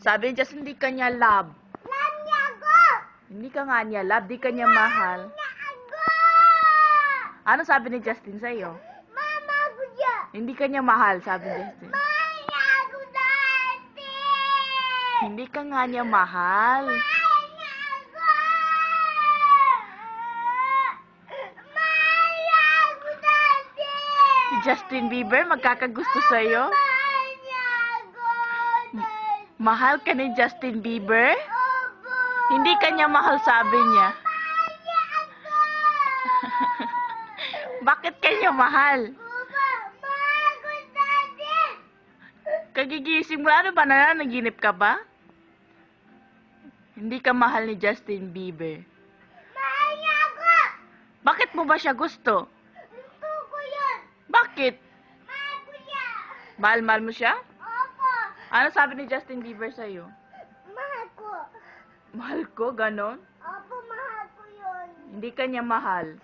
Sabi niya, hindi ka niya love. Love niya ako! Hindi ka nga niya love, di ka niya mahal. Niya ako! Ano sabi ni Justin sa'yo? Mama ko siya! Hindi ka niya mahal, sabi ni Justin. Mahal niya ako dati! Hindi ka nga niya mahal. Mahal niya ako! Mahal niya ako dati! Si Justin Bieber, magkakagusto sa'yo? Mahal niya ako dati! Mahal ka ni Justin Bieber? Opo! Hindi ka niya mahal, sabi niya. Mahal niya ako! Bakit ka niya mahal? Opo! Mahal ko dati! Kagigising mo, ano ba nananaginip ka ba? Hindi ka mahal ni Justin Bieber. Mahal niya ako! Bakit mo ba siya gusto? Gusto ko yun! Bakit? Mahal ko siya! Mahal-mahal mo siya? Opo! Ano sabi ni Justin Bieber sa'yo? Mahal ko! Mahal ko, ganon? Opo, mahal ko yun! Hindi ka niya mahal.